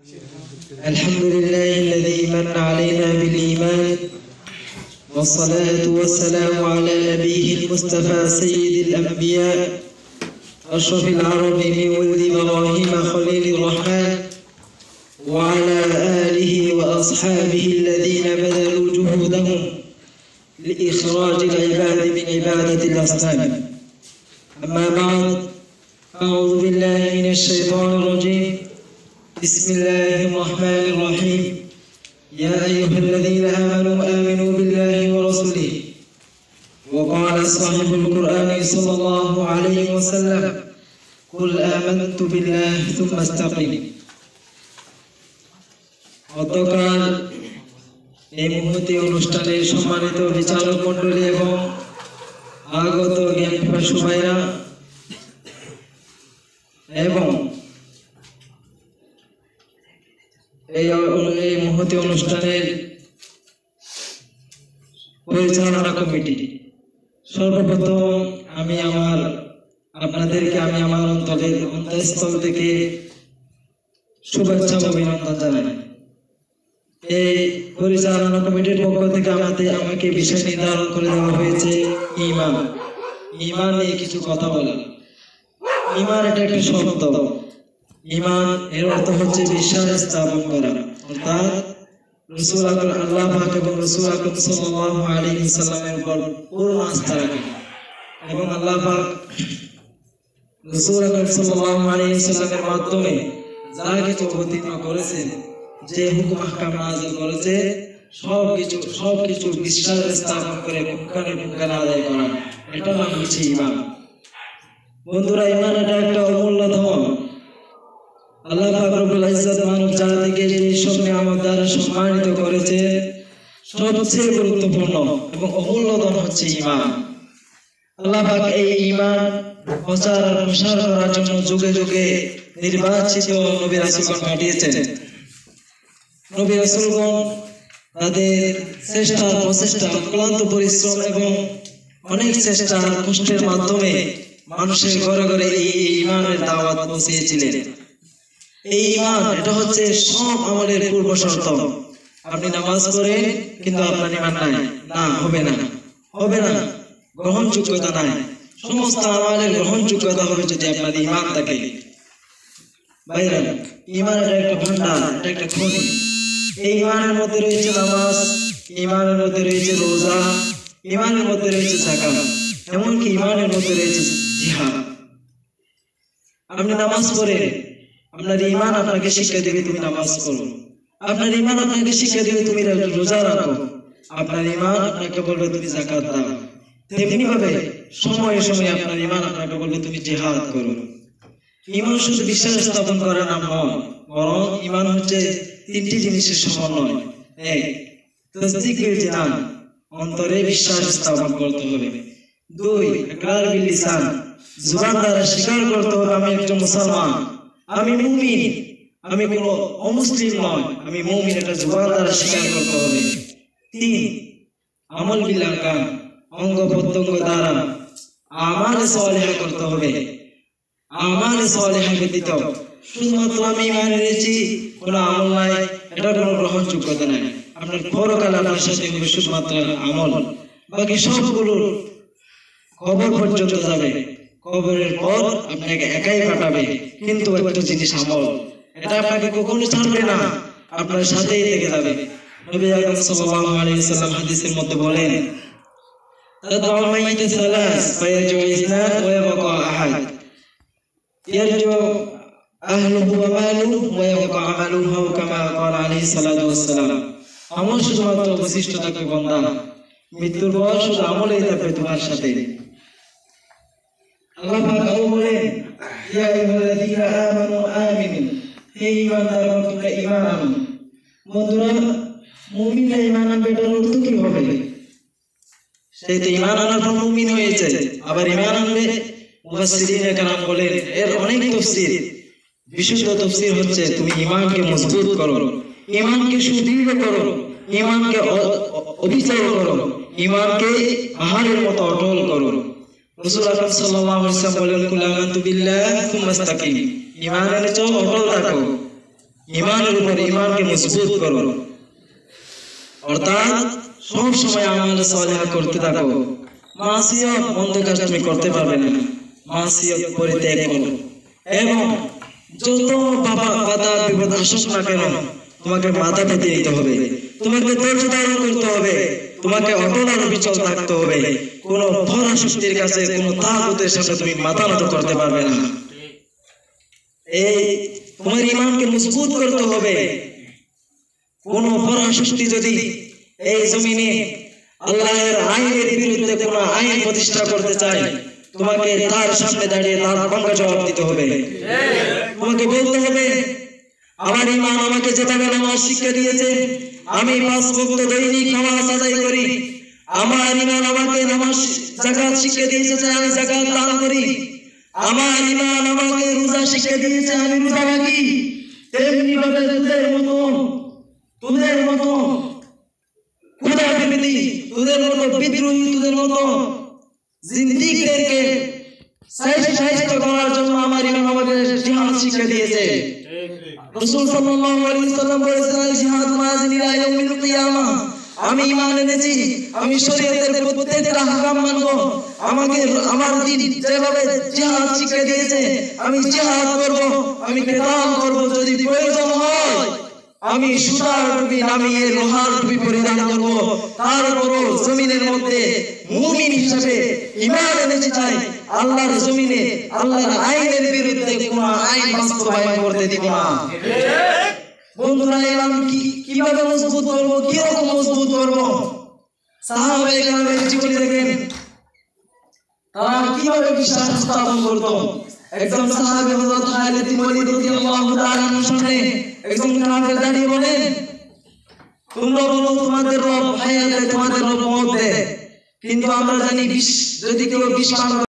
الحمد لله الذي من علينا بالإيمان، والصلاة والسلام على نبيه المصطفى سيد الأنبياء أشرف العرب من ولد إبراهيم خليل الرحمن، وعلى آله وأصحابه الذين بذلوا جهودهم لإخراج العباد من عبادة الأصنام. أما بعد، أعوذ بالله من الشيطان الرجيم. بسم الله الرحمن الرحيم. يا أيها الذين آمنوا بالله ورسوله. وقال صاحب القرآن صلى الله عليه وسلم: قل آمنت بالله ثم استقم। গতকাল এই মুহূর্তে অনুষ্ঠানের সম্মানিত বিচারক মণ্ডলী এবং আগত জ্ঞান পিপাসু ভাইরা এবং এই মুহূর্তে অনুষ্ঠানের পরিচালনা কমিটি, সর্বপ্রথম আমি আপনাদেরকে আমার অন্তঃস্থল থেকে শুভেচ্ছা ও অভিনন্দন জানাই। এই পরিচালনা কমিটির পক্ষ থেকে আমাকে বিষয় নির্ধারণ করে দেওয়া হয়েছে ঈমান নিয়ে কিছু কথা বলা। ঈমান এটা একটা শব্দ। ঈমান এর অর্থ হচ্ছে বিশ্বাস স্থাপন করা, অর্থাৎ রাসূল আল্লাহ পাক এবং রাসূল আকরাম সাল্লাল্লাহু আলাইহি ওয়াসাল্লামের উপর পূর্ণ আস্থা রাখা এবং আল্লাহ পাক রাসূল আকরাম সাল্লাল্লাহু আলাইহি ওয়াসাল্লামের মাধ্যমে যা কিছু অবতীর্ণ করেছেন, যে হুকুম আহকাম নাযিল করেছে, সবকিছু বিশ্বাস স্থাপন করে পুঙ্খানুপুঙ্খান আদায় করা, এটা নাম হচ্ছে ঈমান। বন্ধুরা, ঈমান এটা একটা অমূল্য ধন। আল্লাহ পাক রব্বুল ইজ্জত মানব জাতিকে যে সব নিয়ামত দ্বারা সম্মানিত করেছে, সবচেয়ে গুরুত্বপূর্ণ এবং অমূল্য ধন হচ্ছে ঈমান। আল্লাহ পাক এই ঈমান প্রচার আর প্রসার করার জন্য যুগে যুগে নির্বাচিত নবী রাসূলগণ পাঠিয়েছেন। নবী রাসূলগণ তাদের প্রচেষ্টা, অক্লান্ত পরিশ্রম এবং অনেক চেষ্টা কষ্টের মাধ্যমে মানুষের ঘরে ঘরে এই ঈমানের দাওয়াত পৌঁছিয়েছিলেন। এই ঈমান এটা হচ্ছে সব আমলের পূর্ব শর্ত। আপনি নামাজ পড়েন কিন্তু আপনার ঈমান নাই, হবে না, গ্রহণযোগ্যতা নাই। সমস্ত আমলের গ্রহণযোগ্যতা হবে যদি আপনার ঈমান থাকে। ভাইরা, ঈমান এটা একটা ভান্ডার, এটা একটা খনি। এই ঈমানের মধ্যে রয়েছে নামাজ, ঈমানের মধ্যে রয়েছে রোজা, ঈমানের মধ্যে রয়েছে যাকাত, এমনকি ঈমানের মধ্যে রয়েছে জিহাদ। আপনি নামাজ পড়ে, আপনার ঈমান আপনাকে শিক্ষা দেবে তুমি নামাজ পড়ো। আপনার ঈমান আপনাকে শিক্ষা দেবে তুমি রোজা রাখো। আপনার ঈমান আপনাকে বলবে তুমি যাকাত দাও। তেমনি ভাবে সময়ে সময়ে আপনার ঈমান আপনাকে বলবে তুমি জিহাদ করো। ঈমান শুধু বিশ্বাস স্থাপন করার নাম নয়, বরং ঈমান হচ্ছে তিনটি জিনিসের সমন্বয়। এক, তাসদীক বিল জানান, অন্তরে বিশ্বাস স্থাপন করতে হবে। দুই, ইকরার বিল লিসান, জবান দ্বারা স্বীকার করতে হবে আমি একজন মুসলমান, আমি মুমিন, আমি কোনো অমুসলিম নয়, আমি মুমিন, এটা জবান দ্বারা স্বীকার করতে হবে। তিন, আমল বিল আরকান, অঙ্গ প্রত্যঙ্গ দ্বারা আমাল সালিহা করতে হবে। আমাল সালিহা ব্যতীত শুধুমাত্র আমি ঈমান এনেছি, কোনো আমল নাই, এটা কোনো গ্রহণযোগ্যতা নাই। আপনার পরকাল আপনার সাথে হবে শুধুমাত্র আমল, বাকি সবগুলো কবর পর্যন্ত যাবে। কবরের পর আপনাকে একাই পাঠাবে, কিন্তু একটা জিনিস আমল, এটা আপনাকে কখনো ছাড়বে না, আপনার সাথেই থেকে যাবে। নবী আকরাম সাল্লাল্লাহু আলাইহি ওয়াসাল্লাম হাদিসের মধ্যে বলেন, তাদউল মাইয়িত সালাস ফায়ারজু ইসনান ওয়া ইয়াবকা আহাদ, ইয়ারজু আহলুহু ওয়া মালুহু ওয়া ইয়াবকা আমালুহু, কামা ক্বালা আলাইহিস সালাতু ওয়াস সালাম। আমল শুধুমাত্র অবশিষ্ট থাকবে বান্দা, মৃত্যুর পর শুধু আমলই থাকবে তোমার সাথে। আল্লাহ পাক আরো বলেন, ইয়া আইয়ুহাল্লাযীনা আমানু আমিনু, হে ঈমানদারগণ তোমরা ঈমান আনো। বন্ধুরা, মুমিনরা ঈমান আনবে, এটার অর্থ কি হবে? সেই তো ঈমান আনার পর মুমিন হয়েছে, আবার ঈমান আনবে। মুফাসসিরিনে কেরাম বলেন, এর অনেক তাফসীর। বিশুদ্ধ তাফসীর হচ্ছে তুমি ঈমানকে মজবুত করো, ঈমানকে সুদৃঢ় করো, ঈমানকে অবিচল করো, ঈমানকে পাহাড়ের মতো অটল করো। রাসূল আকরাম সাল্লাল্লাহু আলাইহি ওয়াসাল্লাম বলেন, কুল আমানতু বিল্লাহ সুম্মা ইসতাকিম, ঈমান এনেছো, অটল থাকো। ইমানের উপর ইমানকে মজবুত করো, অর্থাৎ সব সময় আমাল সালেহ করতে থাকো। মাসিয়ত মন্দ কাজ তুমি করতে পারবে না, মাসিয়ত পরিত্যাগ করো। এবং যত বাধা বিপদ আসুক না কেন তোমাকে মাথা পেতে নিতে হবে, তোমাকে ধৈর্য ধারণ করতে হবে, তোমাকে অটল আর অবিচল থাকতে হবে। কোন পরাশক্তির কাছে, কোন তাগুতের সাথে তুমি মাথা নত করতে পারবে না। এই তোমার ইমানকে মজবুত করতে হবে। কোন পরাশক্তি যদি এই জমিনে আল্লাহর আইনের বিরুদ্ধে কোন আইন প্রতিষ্ঠা করতে চায়, তোমাকে তার সামনে দাঁড়িয়ে তার ভাঙা জবাব দিতে হবে। তোমাকে বলতে হবে, আমার ইমান আমাকে যেভাবে নামাজ শিক্ষা দিয়েছে, আমি 5 ওয়াক্ত দৈনিক নামাজ আদায় করি। আমার ইমান আমাকে নামাজ যাকাত শিক্ষা দিয়েছে যে আমি যাকাত দান করি। আমার ইমান আমাকে রোজা শিক্ষা দিয়েছে, আমি রোজা রাখি। তেমনি ভাবে তোদের মতো ক্ষুধাবিপীড়িত, তোদের মতো বিদ্রোহী, তোদের মতো জিন্দিগদেরকে সাহায্য করার জন্য আমার ইমাম আমাকে জিহাদ শিক্ষা দিয়েছে। রাসূল সাল্লাল্লাহু আলাইহি ওয়াসাল্লাম বলেছেন, জিহাদ মাযিন ইলা ইয়াউমিল কিয়ামাহ। আমি ঈমান এনেছি, আমি শরীয়তের প্রত্যেকটা আহকাম মানব। আমাকে আমার দ্বীন যেভাবে জিহাদ শিক্ষা দিয়েছে, আমি জিহাদ করব, আমি কিতাল করব। যদি প্রয়োজন হয় আমি সুতার টুপি নামিয়ে লোহার টুপি পরিধান করব। তারপরও জমিনের মধ্যে মুমিন হিসেবে ঈমান এনেছি, চাই আল্লাহর জমিনে আল্লাহর আইনের বিরুদ্ধে কোন আইন বাস্তবায়ন করতে দিব না। বন্ধুরা, ইমান কিভাবে মজবুত করব, কিরকম মজবুত করব? সাহাবায়ে কেরামের জীবনী দেখেন, তারা কিভাবে বিশ্বাস স্থাপন করত। একজন সাহাবী হযরত খালিদ বিন ওয়ালিদ রাদিয়াল্লাহু তাআলা সামনে একজন কাফের দাঁড়িয়ে বলেন, তোমরা বলো তোমাদের রব হায়াত দেয়, তোমাদের রব মওত দেয়, কিন্তু আমরা জানি যদি কেউ বিষ পান